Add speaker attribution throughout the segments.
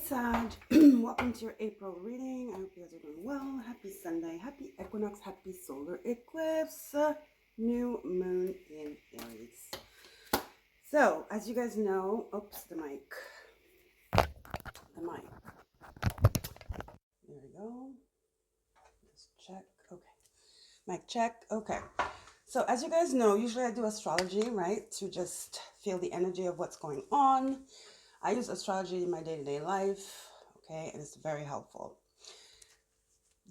Speaker 1: Sag, welcome to your April reading. I hope you guys are doing well. Happy Sunday, happy equinox, happy solar eclipse, new moon in Aries. So, as you guys know, oops, the mic. There we go. Just check. Okay. Mic check. Okay. So, as you guys know, usually I do astrology, right? To just feel the energy of what's going on. I use astrology in my day-to-day life, okay, and it's very helpful.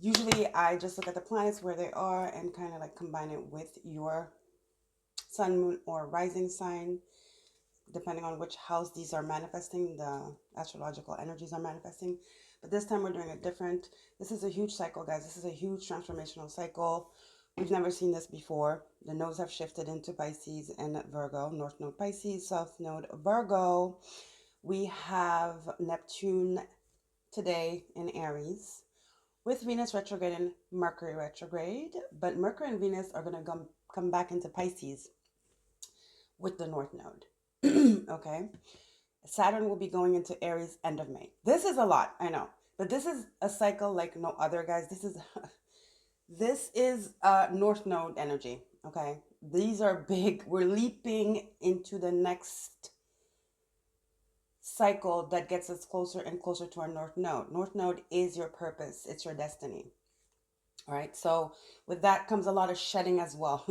Speaker 1: Usually I just look at the planets where they are and kind of like combine it with your sun, moon, or rising sign, depending on which house these are manifesting, the astrological energies are manifesting. But this time we're doing it different. This is a huge cycle, guys. This is a huge transformational cycle. We've never seen this before. The nodes have shifted into Pisces and Virgo, North Node Pisces, South Node Virgo. We have Neptune today in Aries, with Venus retrograde and Mercury retrograde, but Mercury and Venus are going to come back into Pisces with the North Node. Okay. Saturn will be going into Aries end of May. This is a lot, I know, but this is a cycle like no other, guys. This is North Node energy. Okay. These are big. We're leaping into the next cycle that gets us closer and closer to our North Node. North Node is your purpose. It's your destiny. All right. So with that comes a lot of shedding as well,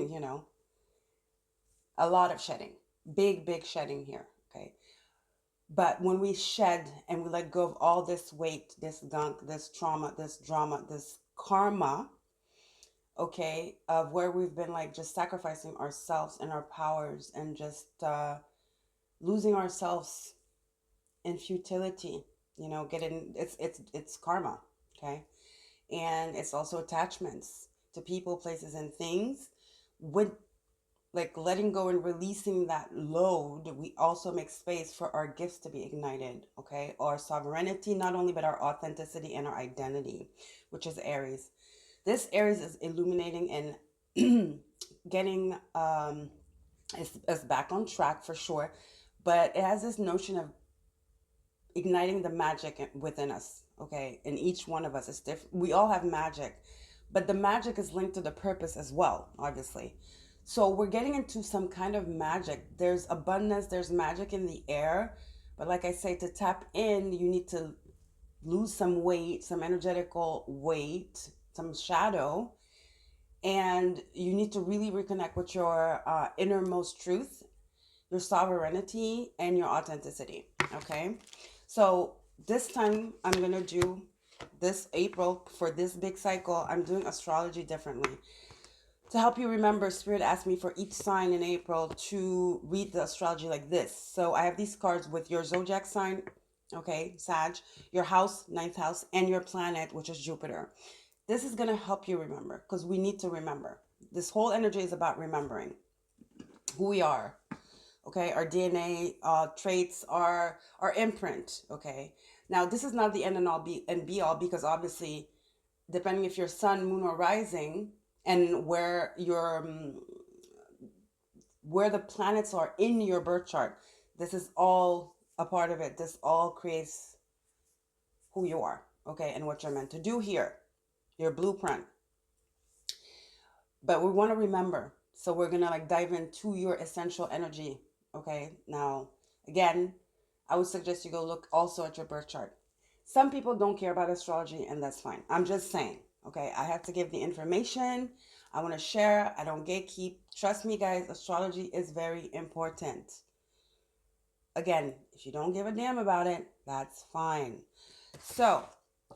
Speaker 1: a lot of shedding, big shedding here. Okay. But when we shed and we let go of all this weight, this gunk, this trauma, this drama, this karma, okay, of where we've been like just sacrificing ourselves and our powers and just losing ourselves in futility, getting it's karma, okay? And it's also attachments to people, places, and things. With like letting go and releasing that load, we also make space for our gifts to be ignited, okay? Our sovereignty, not only, but our authenticity and our identity, which is Aries. This Aries is illuminating and getting us back on track for sure, but it has this notion of igniting the magic within us, okay? In each one of us is different. We all have magic, but the magic is linked to the purpose as well, obviously. So we're getting into some kind of magic. There's abundance, there's magic in the air, but like I say, to tap in, you need to lose some weight, some energetical weight, some shadow, and you need to really reconnect with your innermost truth, your sovereignty, and your authenticity, okay? So this time I'm going to do this April for this big cycle. I'm doing astrology differently. To help you remember, Spirit asked me for each sign in April to read the astrology like this. So I have these cards with your zodiac sign, okay, Sag, your house, ninth house, and your planet, which is Jupiter. This is going to help you remember because we need to remember. This whole energy is about remembering who we are, okay, our DNA traits, our imprint, okay. Now this is not the end and all be all, because obviously depending if you're sun, moon, or rising, and where the planets are in your birth chart, this is all a part of it. This all creates who you are, okay, and what you're meant to do here, your blueprint. But we want to remember, so we're gonna like dive into your essential energy. Okay, now, again, I would suggest you go look also at your birth chart. Some people don't care about astrology, and that's fine. I'm just saying, okay? I have to give the information. I want to share. I don't gatekeep. Trust me, guys, astrology is very important. Again, if you don't give a damn about it, that's fine. So,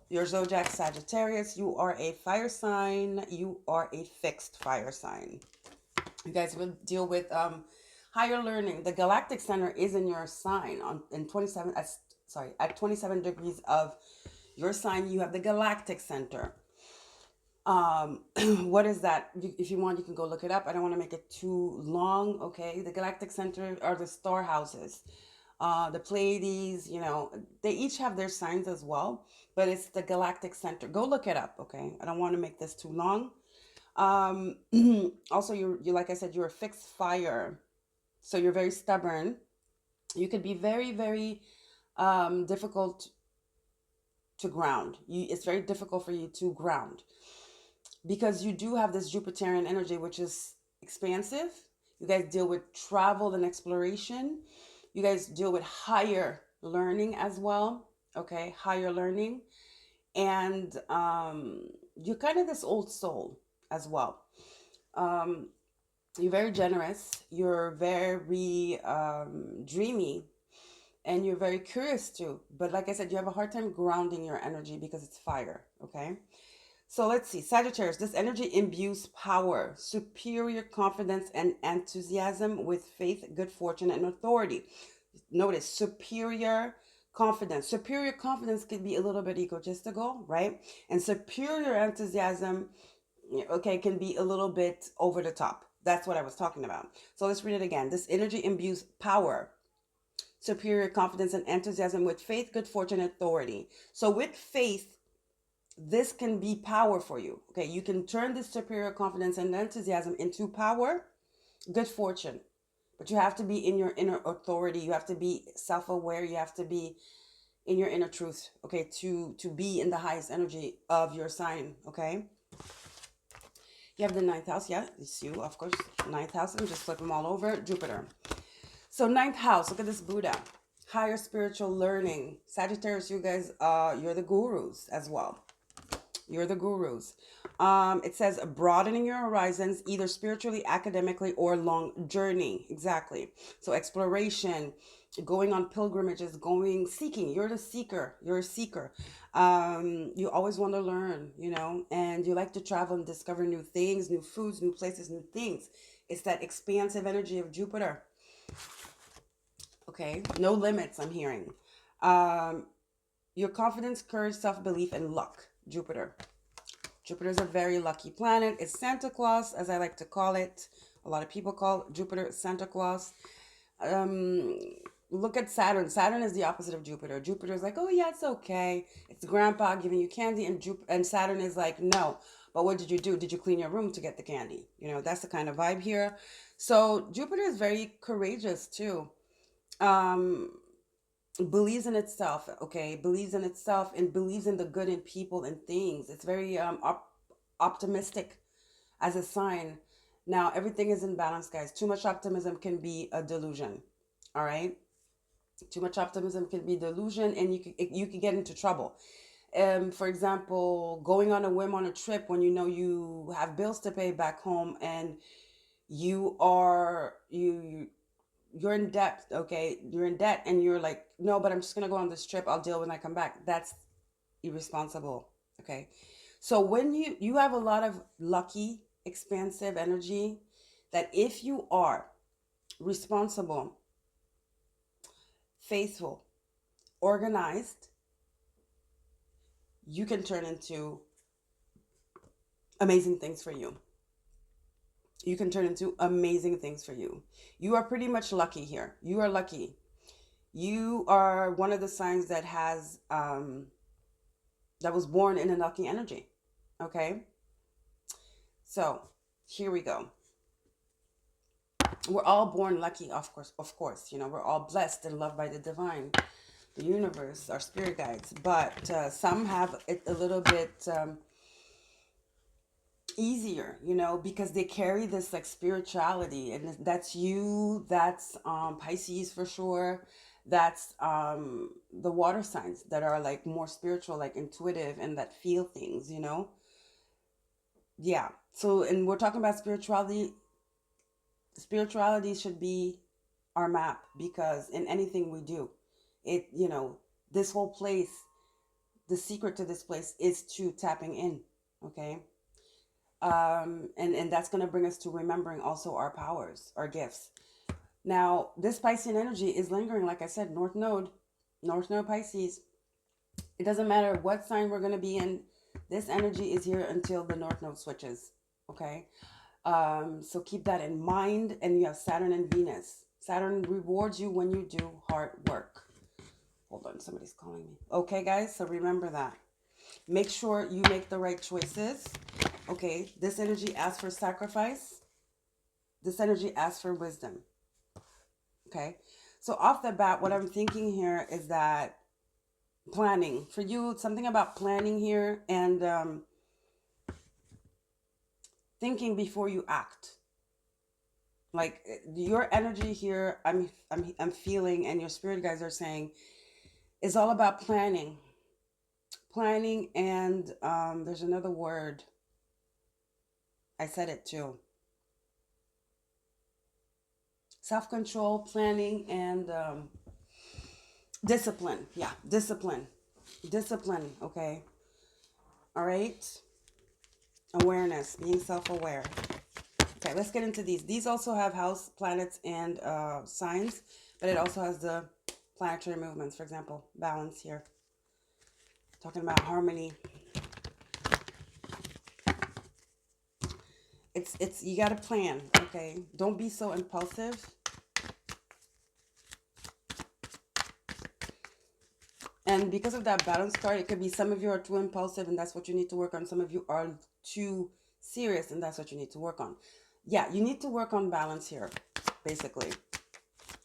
Speaker 1: your zodiac Sagittarius, you are a fire sign. You are a fixed fire sign. You guys will deal with higher learning. The galactic center is in your sign at 27 degrees of your sign. You have the galactic center. What is that? If you want, you can go look it up. I don't want to make it too long. Okay, the galactic center are the star houses, the Pleiades. They each have their signs as well, but it's the galactic center. Go look it up. Okay, I don't want to make this too long. Also, you like I said, you're a fixed fire, so you're very stubborn. You could be very, very difficult to ground. It's very difficult for you to ground because you do have this Jupiterian energy, which is expansive. You guys deal with travel and exploration. You guys deal with higher learning as well. Okay, higher learning. And you're kind of this old soul as well. Um, you're very generous. You're very dreamy, and you're very curious too. But like I said, you have a hard time grounding your energy because it's fire. Okay. So let's see. Sagittarius, this energy imbues power, superior confidence, and enthusiasm with faith, good fortune, and authority. Notice superior confidence. Superior confidence could be a little bit egotistical, right? And superior enthusiasm, okay, can be a little bit over the top. That's what I was talking about. So let's read it again. This energy imbues power, superior confidence, and enthusiasm with faith, good fortune, and authority. So with faith, this can be power for you. Okay, you can turn this superior confidence and enthusiasm into power, good fortune. But you have to be in your inner authority. You have to be self-aware. You have to be in your inner truth, okay, to be in the highest energy of your sign, okay? You have the ninth house, yeah, it's you, of course. Ninth house, and just flip them all over. Jupiter. So ninth house, look at this Buddha. Higher spiritual learning. Sagittarius, you guys, you're the gurus as well. You're the gurus. It says broadening your horizons, either spiritually, academically, or long journey. Exactly. So exploration, going on pilgrimages, going seeking. You're the seeker. You're a seeker. You always want to learn, you know, and you like to travel and discover new things, new foods, new places, new things. It's that expansive energy of Jupiter. Okay. No limits, I'm hearing. Um, your confidence, courage, self-belief, and luck. Jupiter. Jupiter is a very lucky planet. It's Santa Claus, as I like to call it. A lot of people call Jupiter Santa Claus. Um, Look at Saturn. Saturn is the opposite of Jupiter. Jupiter is like, oh yeah, it's okay. It's grandpa giving you candy, and Saturn is like, no. But what did you do? Did you clean your room to get the candy? You know, that's the kind of vibe here. So Jupiter is very courageous too. Um, Believes in itself, okay, believes in itself and believes in the good in people and things. It's very optimistic as a sign. Now everything is in balance, guys. Too much optimism can be a delusion. All right, too much optimism can be delusion, and you can get into trouble. For example, going on a whim on a trip when you know you have bills to pay back home, and you're in debt, okay? You're in debt and you're like, no, but I'm just gonna go on this trip. I'll deal when I come back. That's irresponsible, okay? So when you have a lot of lucky, expansive energy, that if you are responsible, faithful, organized, you can turn into amazing things for you. You can turn into amazing things for you. You are pretty much lucky here. You are lucky. You are one of the signs that has that was born in a lucky energy. Okay? So, here we go. We're all born lucky, of course. You know, we're all blessed and loved by the divine, the universe, our spirit guides. But some have it a little bit easier, you know, because they carry this like spirituality, and that's you. That's Pisces for sure. That's the water signs that are like more spiritual, like intuitive, and that feel things, you know. Yeah. So, and we're talking about spirituality. Spirituality should be our map, because in anything we do, it, you know, this whole place, the secret to this place is to tapping in. Okay. And that's going to bring us to remembering also our powers, our gifts. Now, this Piscean energy is lingering, like I said, North Node Pisces. It doesn't matter what sign we're going to be in. This energy is here until the North Node switches. Okay. So keep that in mind. And you have Saturn and Venus. Saturn rewards you when you do hard work. Hold on, somebody's calling me. Okay, guys, so remember that. Make sure you make the right choices. Okay, this energy asks for sacrifice. This energy asks for wisdom. Okay, so off the bat, what I'm thinking here is that Planning. For you, it's something about planning here and thinking before you act. Like your energy here, I'm feeling, and your spirit guides are saying, is all about planning. Planning and there's another word. I said it too. Self-control, planning, and discipline. Yeah, discipline. Discipline, okay. All right. Awareness, being self-aware. Okay, let's get into these. These also have house, planets, and signs, but it also has the planetary movements. For example, balance here. Talking about harmony. It's you got to plan, okay? Don't be so impulsive. And because of that balance card, it could be some of you are too impulsive and that's what you need to work on. Some of you are too serious and that's what you need to work on. Yeah, you need to work on balance here, basically.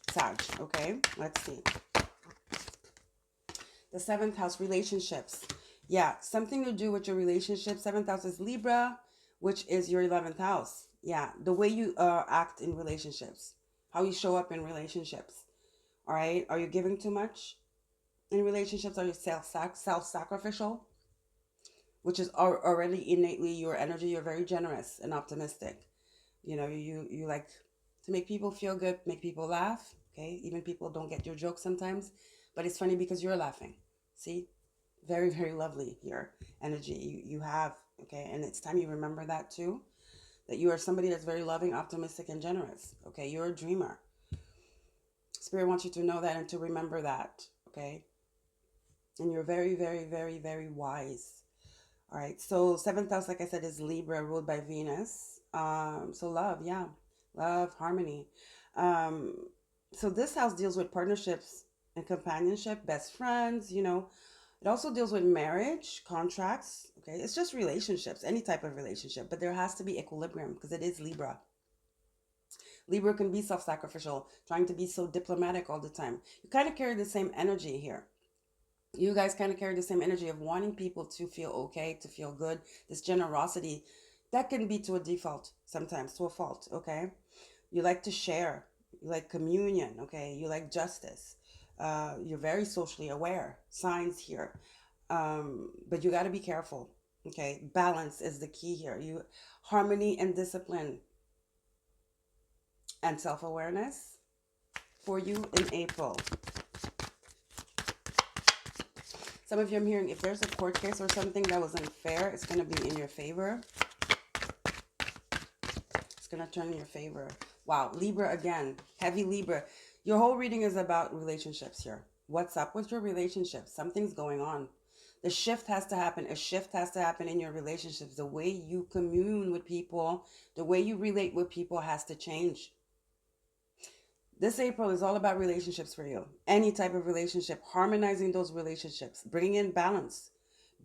Speaker 1: Sag, okay? Let's see. The seventh house, relationships. Yeah, something to do with your relationship. Seventh house is Libra, which is your 11th house. Yeah, the way you act in relationships, how you show up in relationships. All right, are you giving too much in relationships? Are you self-sacrificial? Which is already innately your energy. You're very generous and optimistic. You know, you like to make people feel good, make people laugh. Okay, even people don't get your jokes sometimes, but it's funny because you're laughing. See, very very lovely your energy you have. Okay, and it's time you remember that too. That you are somebody that's very loving, optimistic, and generous. Okay, you're a dreamer. Spirit wants you to know that and to remember that. Okay, and you're very very very very wise. All right. So seventh house, like I said, is Libra, ruled by Venus. So love, yeah, love, harmony. Um, so this house deals with partnerships and companionship, best friends. You know, it also deals with marriage, contracts. Okay, it's just relationships, any type of relationship, but there has to be equilibrium because it is Libra. Libra can be self-sacrificial, trying to be so diplomatic all the time. You kind of carry the same energy here. You guys kind of carry the same energy of wanting people to feel okay, to feel good. This generosity that can be to a default sometimes, to a fault. Okay, you like to share, you like communion. Okay, you like justice. You're very socially aware. Signs here, but you got to be careful. Okay, balance is the key here. You harmony and discipline and self-awareness for you in April. Some of you, I'm hearing, if there's a court case or something that was unfair, it's going to be in your favor. It's going to turn in your favor. Wow, Libra again, heavy Libra. Your whole reading is about relationships here. What's up with your relationship? Something's going on. The shift has to happen. A shift has to happen in your relationships. The way you commune with people, the way you relate with people has to change. This April is all about relationships for you. Any type of relationship, harmonizing those relationships, bringing in balance,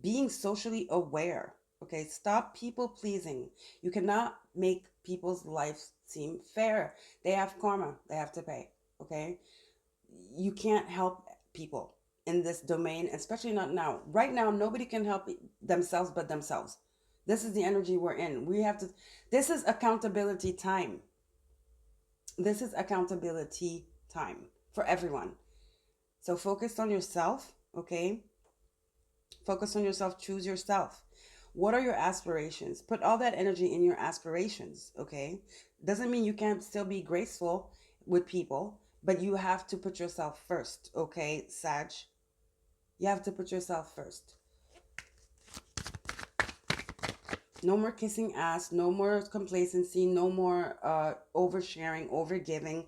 Speaker 1: being socially aware. Okay, stop people pleasing. You cannot make people's lives seem fair. They have karma, they have to pay. Okay, you can't help people in this domain, especially not now. Right now, nobody can help themselves but themselves. This is the energy we're in. We have to, this is accountability time. This is accountability time for everyone. So focus on yourself, okay? Focus on yourself, choose yourself. What are your aspirations? Put all that energy in your aspirations, okay? Doesn't mean you can't still be graceful with people, but you have to put yourself first, okay, Sag? You have to put yourself first. No more kissing ass, no more complacency, no more oversharing, overgiving,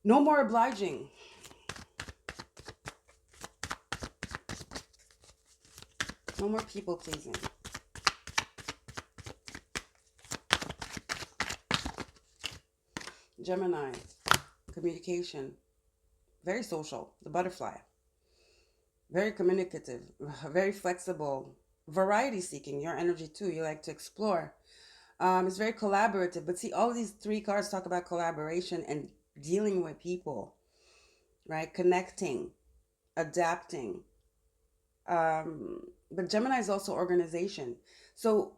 Speaker 1: no more obliging. No more people pleasing. Gemini, communication, very social, the butterfly, very communicative, very flexible, variety seeking, your energy too. You like to explore. It's very collaborative. But see, all these three cards talk about collaboration and dealing with people, right? Connecting, adapting. But Gemini is also organization. So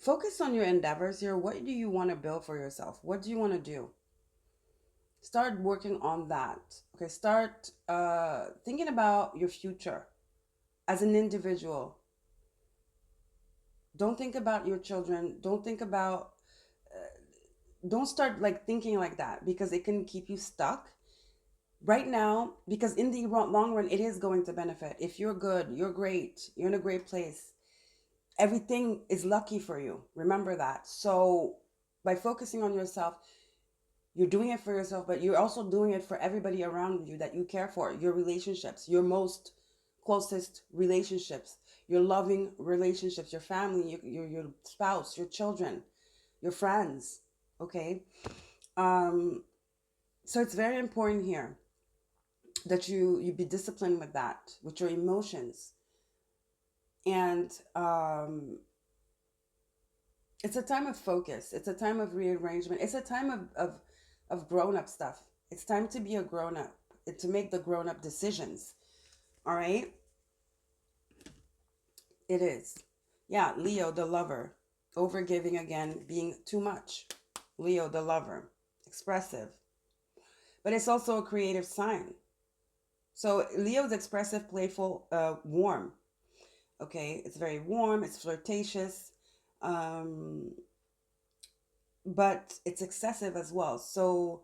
Speaker 1: focus on your endeavors here. What do you want to build for yourself? What do you want to do? Start working on that. Okay, start thinking about your future as an individual. Don't think about your children. Don't think about, don't start like thinking like that, because it can keep you stuck right now. Because in the long run, it is going to benefit. If you're good, you're great, you're in a great place, everything is lucky for you. Remember that. So by focusing on yourself, you're doing it for yourself, but you're also doing it for everybody around you that you care for, your relationships, your most closest relationships, your loving relationships, your family, your spouse, your children, your friends. Okay. um so it's very important here that you be disciplined with that, with your emotions. And it's a time of focus, it's a time of rearrangement, it's a time of grown-up stuff. It's time to be a grown-up, to make the grown-up decisions. All right. It is. Yeah, Leo the lover, overgiving again, being too much. Leo the lover, expressive, but it's also a creative sign. So Leo's expressive, playful, warm. Okay, it's very warm, it's flirtatious, um, but it's excessive as well. So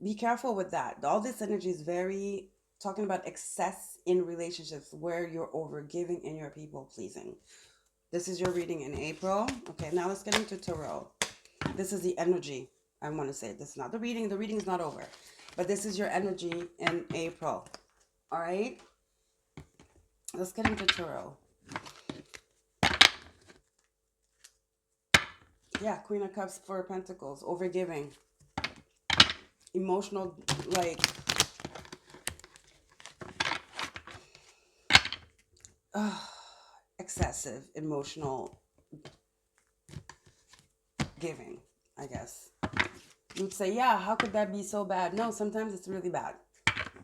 Speaker 1: be careful with that. All this energy is very talking about excess in relationships where you're over giving and you're people pleasing. This is your reading in April. Okay, now let's get into tarot. This is the energy. I want to say this is not the reading. The reading is not over, but this is your energy in April. All right, let's get into tarot. Yeah, Queen of Cups, Four of Pentacles, overgiving, emotional, like, excessive emotional giving, I guess. You'd say, yeah, how could that be so bad? No, sometimes it's really bad.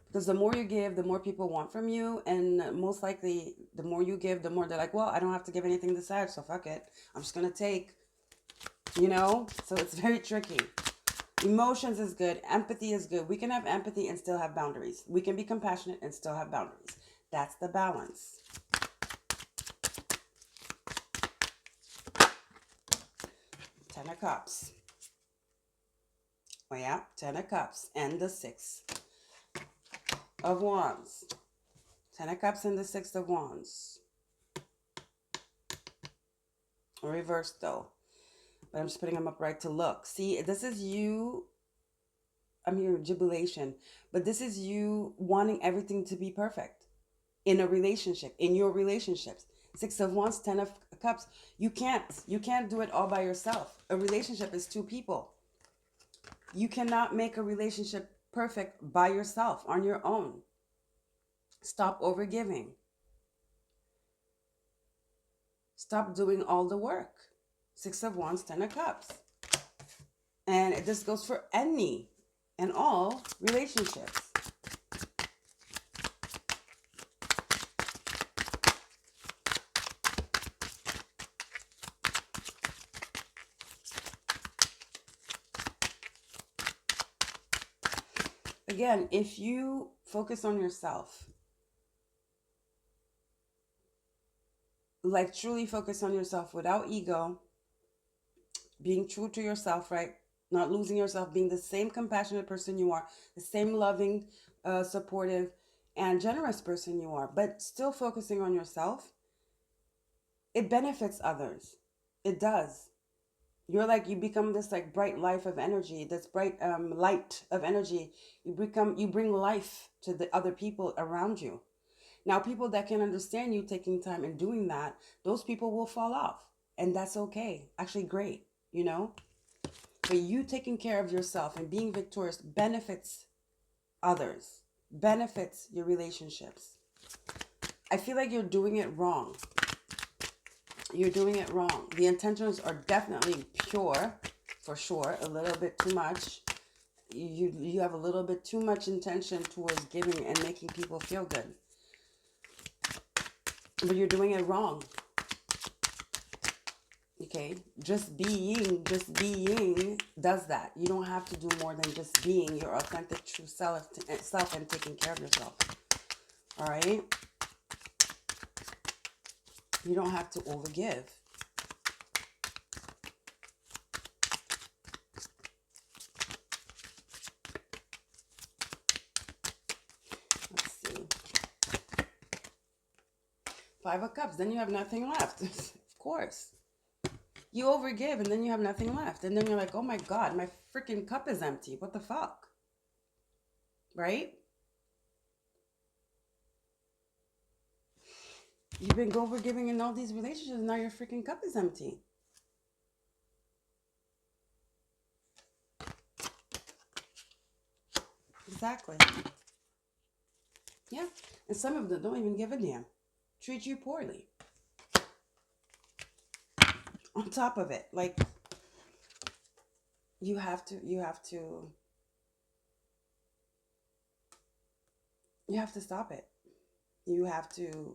Speaker 1: Because the more you give, the more people want from you. And most likely, the more you give, the more they're like, well, I don't have to give anything to Sag, so fuck it. I'm just going to take, you know? So it's very tricky. Emotions is good. Empathy is good. We can have empathy and still have boundaries. We can be compassionate and still have boundaries. That's the balance. Ten of Cups. Oh yeah, Ten of Cups and the Six of Wands. Ten of Cups and the Six of Wands. Reversed though. But I'm just putting them upright to look. See, this is you. I'm hearing jubilation. But this is you wanting everything to be perfect in a relationship, in your relationships. Six of Wands, Ten of Cups. You can't do it all by yourself. A relationship is two people. You cannot make a relationship perfect by yourself, on your own. Stop overgiving. Stop doing all the work. Six of Wands, Ten of Cups. And this goes for any and all relationships. Again, if you focus on yourself, like truly focus on yourself without ego, being true to yourself, right? Not losing yourself, being the same compassionate person you are, the same loving, supportive, and generous person you are, but still focusing on yourself, it benefits others. It does. You're like, you become this like bright life of energy, this bright light of energy. You bring life to the other people around you. Now, people that can understand you taking time and doing that, those people will fall off. And that's okay. Actually, great, you know? But you taking care of yourself and being victorious benefits others, benefits your relationships. I feel like you're doing it wrong. You're doing it wrong. The intentions are definitely pure, for sure. A little bit too much. You have a little bit too much intention towards giving and making people feel good. but you're doing it wrong. Okay, just being does that. You don't have to do more than just being your authentic true self and taking care of yourself. All right, you don't have to overgive. Let's see. Five of Cups, then you have nothing left. Of course. You overgive and then you have nothing left. And then you're like, oh my God, my freaking cup is empty. What the fuck? Right? You've been overgiving in all these relationships and now your freaking cup is empty. Exactly. Yeah. And some of them don't even give a damn. Treat you poorly. On top of it, like you have to stop it. You have to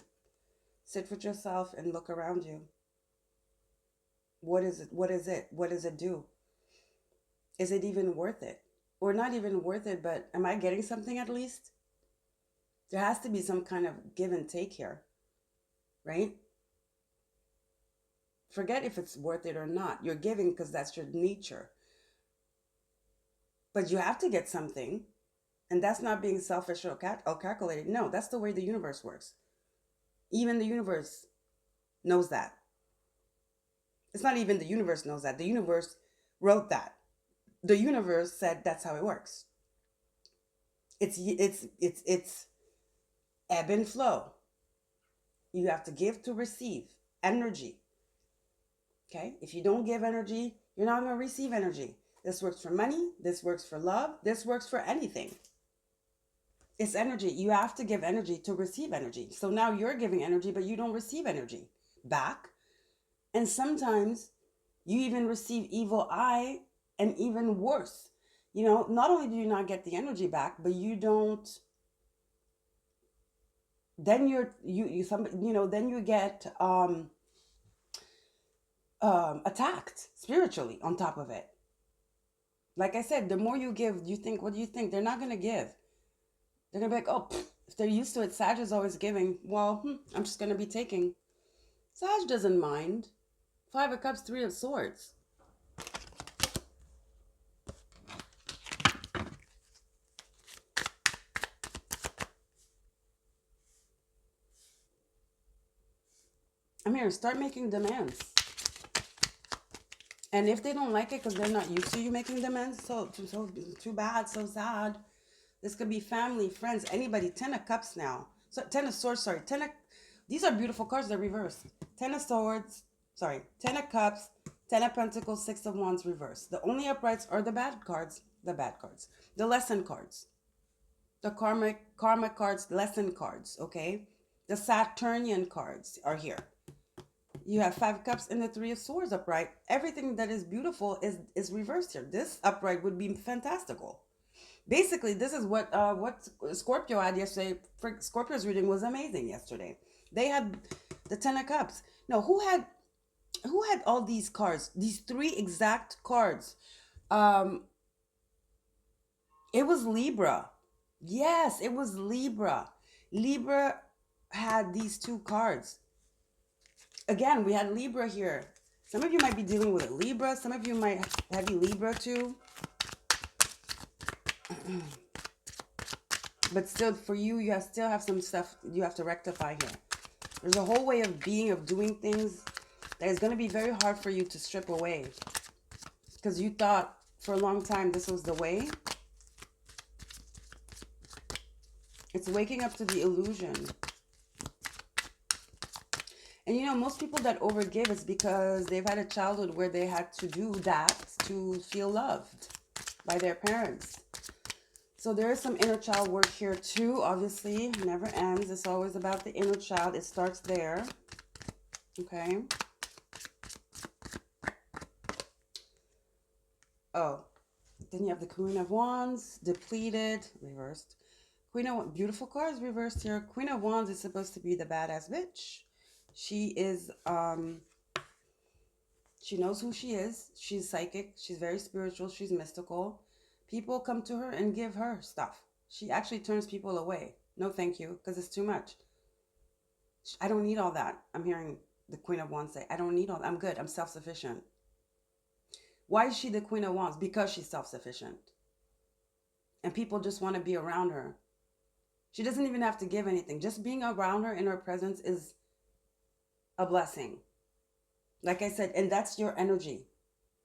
Speaker 1: sit with yourself and look around you. What is it? What is it? What does it do? Is it even worth it? Or not even worth it, but am I getting something at least? There has to be some kind of give and take here, right? Forget if it's worth it or not. You're giving because that's your nature. But you have to get something. And that's not being selfish or calculated. No, that's the way the universe works. Even the universe knows that. It's not even the universe knows that. The universe wrote that. The universe said that's how it works. It's ebb and flow. You have to give to receive energy. Okay? If you don't give energy, you're not going to receive energy. This works for money. This works for love. This works for anything. It's energy. You have to give energy to receive energy. So now you're giving energy, but you don't receive energy back. And sometimes you even receive evil eye, and even worse. Not only do you not get the energy back, but you don't. Then then you get attacked spiritually on top of it. Like I said, the more you give, what do you think? They're not going to give. They're going to be like, oh, if they're used to it, Sag is always giving. Well, I'm just going to be taking. Sag doesn't mind. Five of Cups, Three of Swords. I'm here, start making demands. And if they don't like it because they're not used to you making demands, so too bad, so sad. This could be family, friends, anybody. 10 of Cups now. So 10 of Swords, sorry. These are beautiful cards, they're reversed. 10 of Swords, sorry. 10 of Cups, 10 of Pentacles, 6 of Wands reversed. The only uprights are the bad cards. The lesson cards. The karma cards, lesson cards, okay? The Saturnian cards are here. You have 5 Cups and the 3 of Swords upright. Everything that is beautiful is reversed here. This upright would be fantastical. Basically, this is what Scorpio had yesterday. Scorpio's reading was amazing yesterday. They had the 10 of Cups. No, who had all these cards? These 3 exact cards. It was Libra. Yes, it was Libra. Libra had these 2 cards. Again, we had Libra here. Some of you might be dealing with a Libra. Some of you might have you Libra too. But still, for you, still have some stuff you have to rectify here. There's a whole way of being, of doing things that is going to be very hard for you to strip away. Because you thought for a long time this was the way. It's waking up to the illusion. And most people that overgive is because they've had a childhood where they had to do that to feel loved by their parents. So there is some inner child work here too. Obviously, it never ends. It's always about the inner child. It starts there. Okay. Oh, then you have the Queen of Wands, depleted, reversed. Beautiful cards reversed here. Queen of Wands is supposed to be the badass bitch. She is she knows who she is. She's psychic. She's very spiritual. She's mystical. People come to her and give her stuff. She actually turns people away. No, thank you, because it's too much. I don't need all that. I'm hearing the Queen of Wands say, I don't need all that. I'm good. I'm self sufficient. Why is she the Queen of Wands? Because she's self sufficient. And people just want to be around her. She doesn't even have to give anything. Just being around her in her presence is a blessing. Like I said, and that's your energy.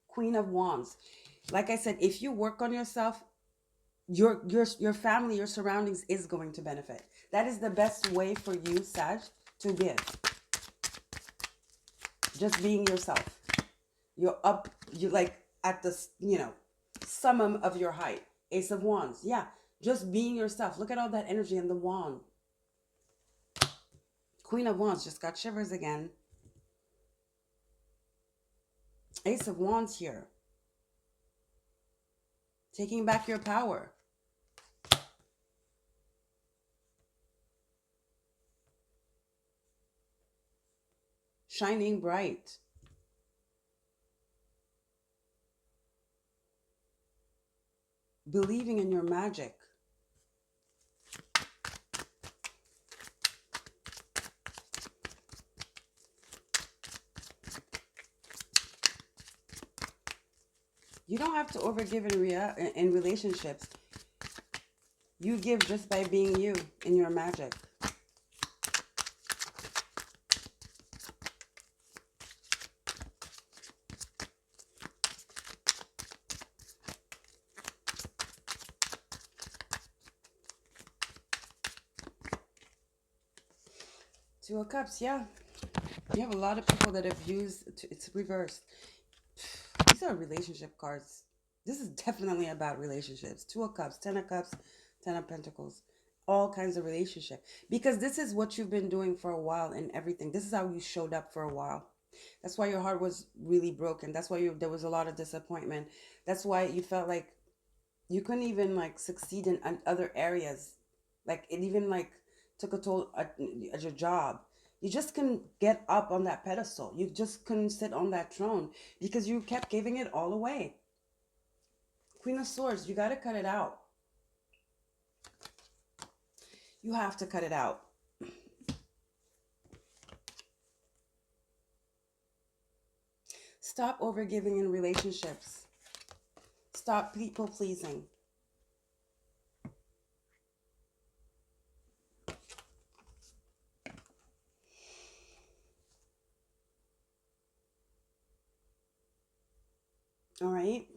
Speaker 1: Queen of Wands. Like I said, if you work on yourself, your family, your surroundings is going to benefit. That is the best way for you, Sag, to give. Just being yourself. You're up, you're like at the, summum of your height. Ace of Wands. Yeah, just being yourself. Look at all that energy in the wand. Queen of Wands just got shivers again. Ace of Wands here. Taking back your power. Shining bright. Believing in your magic. You don't have to overgive in relationships. You give just by being you in your magic. Two of Cups, yeah. You have a lot of people that have used, it's reversed. These are relationship cards. This is definitely about relationships. Two of Cups, Ten of Cups, Ten of Pentacles. All kinds of relationship. Because this is what you've been doing for a while and everything. This is how you showed up for a while. That's why your heart was really broken. That's why there was a lot of disappointment. That's why you felt like you couldn't even like succeed in other areas. Like it even like took a toll at your job. You just couldn't get up on that pedestal. You just couldn't sit on that throne because you kept giving it all away. Queen of Swords, you got to cut it out. You have to cut it out. Stop overgiving in relationships. Stop people pleasing. All right.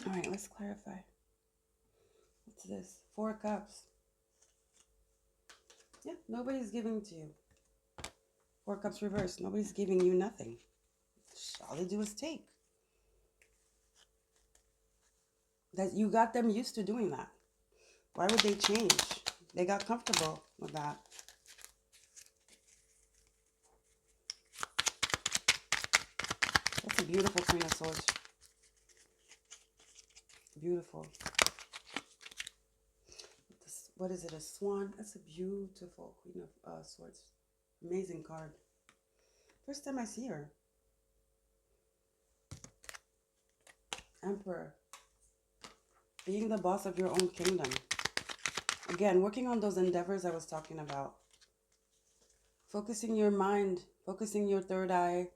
Speaker 1: All right, let's clarify. What's this? Four of Cups. Yeah, nobody's giving to you. Four of Cups reversed. Nobody's giving you nothing. All they do is take. That you got them used to doing that. Why would they change? They got comfortable with that. That's a beautiful Queen of Swords. Beautiful. What is it? A swan? That's a beautiful Queen of Swords. Amazing card. First time I see her. Emperor. Being the boss of your own kingdom. Again, working on those endeavors I was talking about. Focusing your mind. Focusing your third eye.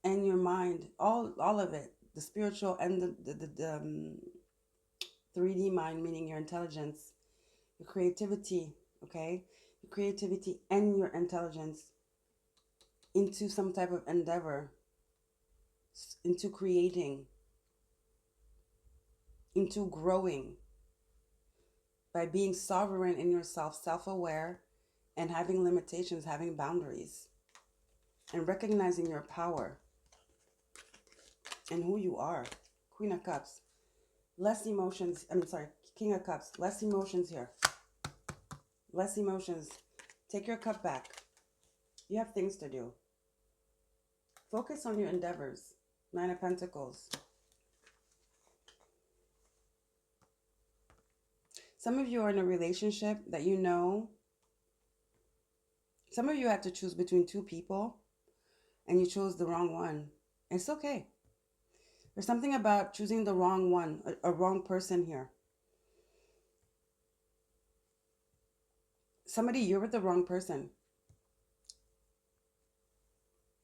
Speaker 1: And your mind. All of it. The spiritual and the 3D mind, meaning your intelligence. Your creativity. Okay? Your creativity and your intelligence. Into some type of endeavor. Into creating. Into growing. By being sovereign in yourself, self-aware, and having limitations, having boundaries, and recognizing your power and who you are. Queen of Cups. Less emotions. King of Cups. Less emotions here. Less emotions. Take your cup back. You have things to do. Focus on your endeavors. Nine of Pentacles. Some of you are in a relationship that you know. Some of you had to choose between two people and you chose the wrong one. It's okay. There's something about choosing the wrong one, a wrong person here. Somebody, you're with the wrong person.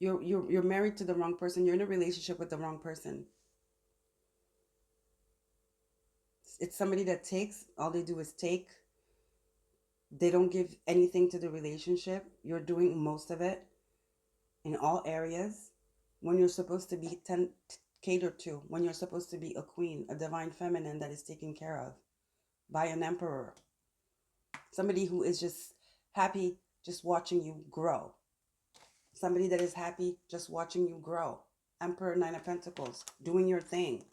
Speaker 1: You're married to the wrong person. You're in a relationship with the wrong person. It's somebody that takes, all they do is take. They don't give anything to the relationship. You're doing most of it in all areas. When you're supposed to be catered to, when you're supposed to be a queen, a divine feminine that is taken care of by an emperor. Somebody who is just happy just watching you grow. Somebody that is happy just watching you grow. Emperor, Nine of Pentacles, doing your thing.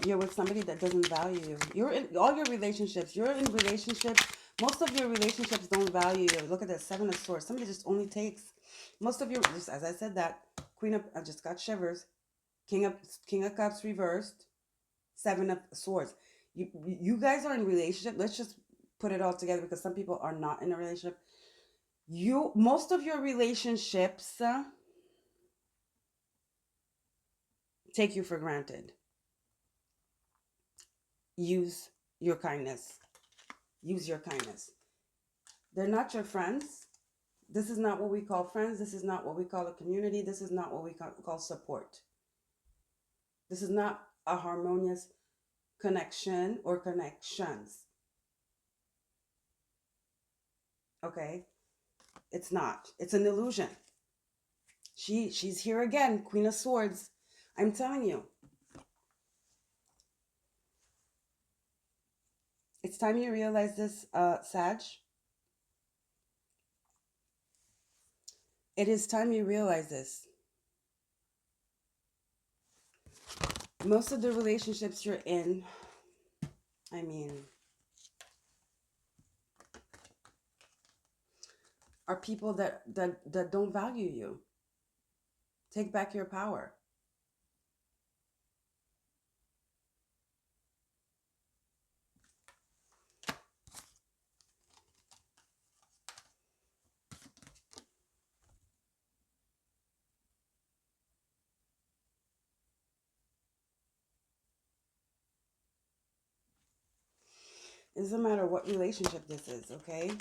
Speaker 1: You're with somebody that doesn't value you. You're in all your relationships. You're in relationships. Most of your relationships don't value you. Look at that, Seven of Swords. Somebody just only takes. Most of your, just as I said that, Queen of, I just got shivers. King of Cups reversed. Seven of Swords. You guys are in relationship. Let's just put it all together because some people are not in a relationship. Most of your relationships take you for granted. Use your kindness. Use your kindness. They're not your friends. This is not what we call friends. This is not what we call a community. This is not what we call support. This is not a harmonious connection or connections. Okay? It's not. It's an illusion. She's here again, Queen of Swords. I'm telling you. It's time you realize this, Sag. It is time you realize this. Most of the relationships you're in, I mean, are people that don't value you. Take back your power. It doesn't matter what relationship this is, okay?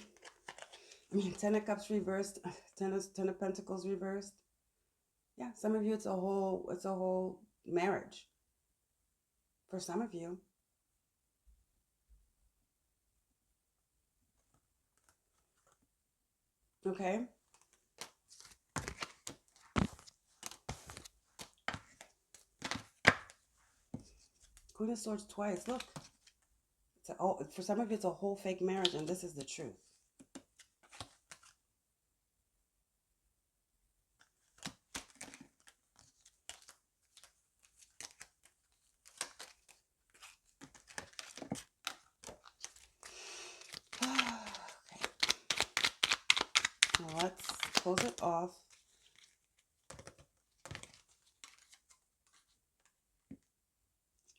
Speaker 1: I mean, Ten of Cups reversed, Ten of Pentacles reversed. Yeah, some of you it's a whole marriage. For some of you. Okay? Queen of Swords twice. Look. For some of you it's a whole fake marriage and this is the truth. Okay. Now let's close it off.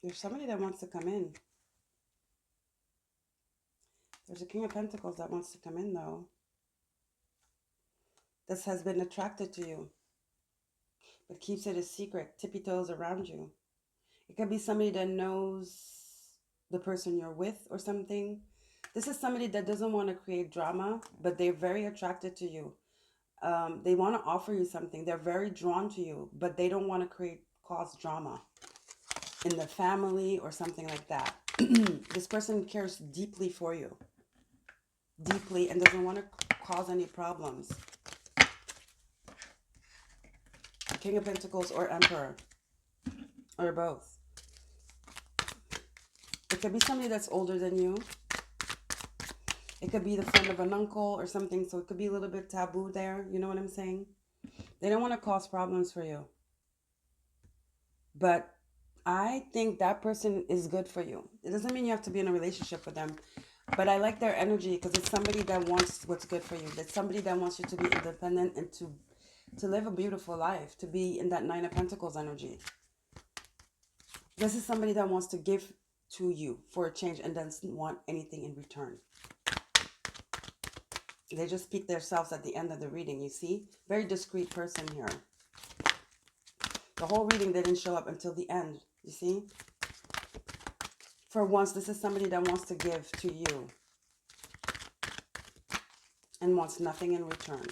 Speaker 1: There's somebody that wants to come in. There's a King of Pentacles that wants to come in, though. This has been attracted to you, but keeps it a secret, tippy toes around you. It could be somebody that knows the person you're with or something. This is somebody that doesn't want to create drama, but they're very attracted to you. They want to offer you something. They're very drawn to you, but they don't want to cause drama in the family or something like that. This person cares deeply for you. Deeply, and doesn't want to cause any problems. King of Pentacles or Emperor. Or both. It could be somebody that's older than you. It could be the friend of an uncle or something. So it could be a little bit taboo there. You know what I'm saying? They don't want to cause problems for you. But I think that person is good for you. It doesn't mean you have to be in a relationship with them, but I like their energy because it's somebody that wants what's good for you. That's somebody that wants you to be independent and to live a beautiful life, to be in that Nine of Pentacles energy. This is somebody that wants to give to you for a change and doesn't want anything in return. They just speak themselves at the end of the reading, you see? Very discreet person here. The whole reading didn't show up until the end, you see? For once, this is somebody that wants to give to you and wants nothing in return.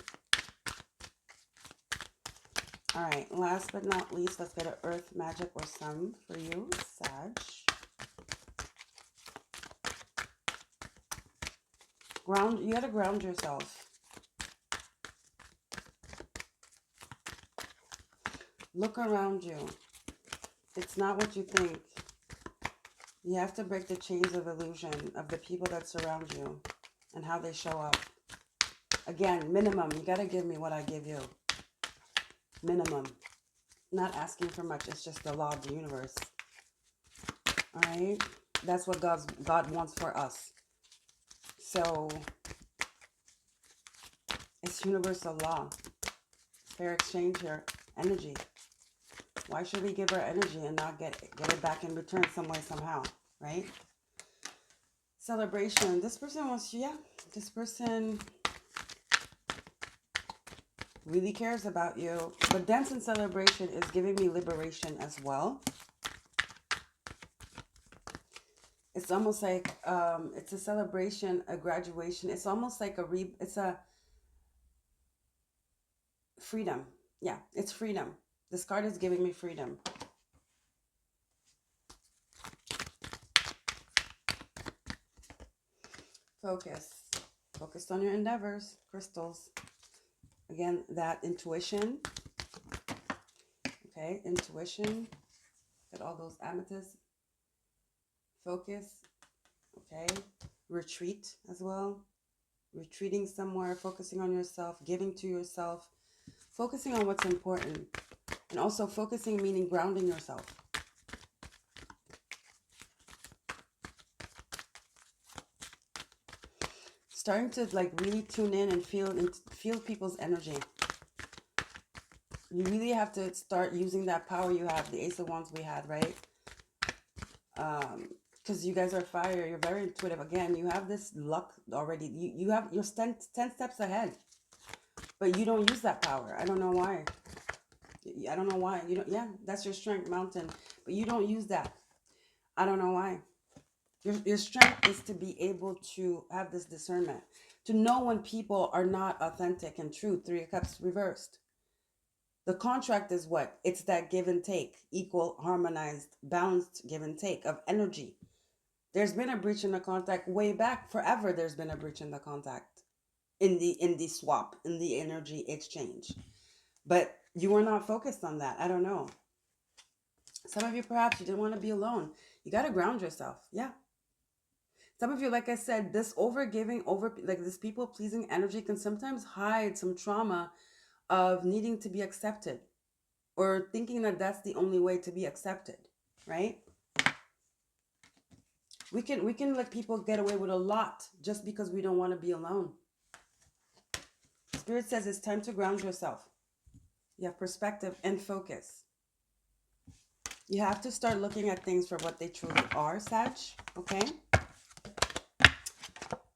Speaker 1: All right, last but not least, let's get an earth, magic, or sun for you, Sag. You gotta ground yourself. Look around you. It's not what you think. You have to break the chains of illusion of the people that surround you and how they show up. Again, minimum. You gotta give me what I give you. Minimum. Not asking for much. It's just the law of the universe. All right? That's what God wants for us. So, it's universal law. Fair exchange here. Energy. Why should we give our energy and not get it back in return some way, somehow? Right? Celebration. This person wants you, yeah. This person really cares about you. But dance and celebration is giving me liberation as well. It's almost like it's a celebration, a graduation. It's almost like it's a freedom. Yeah, it's freedom. This card is giving me freedom. Focus. Focused on your endeavors. Crystals. Again, that intuition. Okay, intuition. Got all those amethysts. Focus. Okay. Retreat as well. Retreating somewhere, focusing on yourself, giving to yourself, focusing on what's important. And also focusing meaning grounding yourself. Starting to like really tune in and feel people's energy. You really have to start using that power you have, the Ace of Wands we had, right? Because you guys are fire, you're very intuitive. Again, you have this luck already. You're 10 steps ahead, but you don't use that power. I don't know why. I don't know why. You don't. Yeah, that's your strength, mountain, but you don't use that. I don't know why. Your strength is to be able to have this discernment, to know when people are not authentic and true. Three of Cups reversed. The contract is what? It's that give and take, equal, harmonized, balanced give and take of energy. There's been a breach in the contract way back, forever. There's been a breach in the contract, in the swap, in the energy exchange. But you were not focused on that. I don't know. Some of you, perhaps, you didn't want to be alone. You got to ground yourself. Yeah. Some of you, like I said, this overgiving, like this people pleasing energy can sometimes hide some trauma of needing to be accepted or thinking that that's the only way to be accepted, right? We can let people get away with a lot just because we don't want to be alone. Spirit says it's time to ground yourself. You have perspective and focus. You have to start looking at things for what they truly are, Sag. Okay?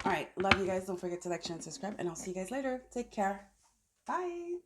Speaker 1: All right. Love you guys. Don't forget to like, share, and subscribe. And I'll see you guys later. Take care. Bye.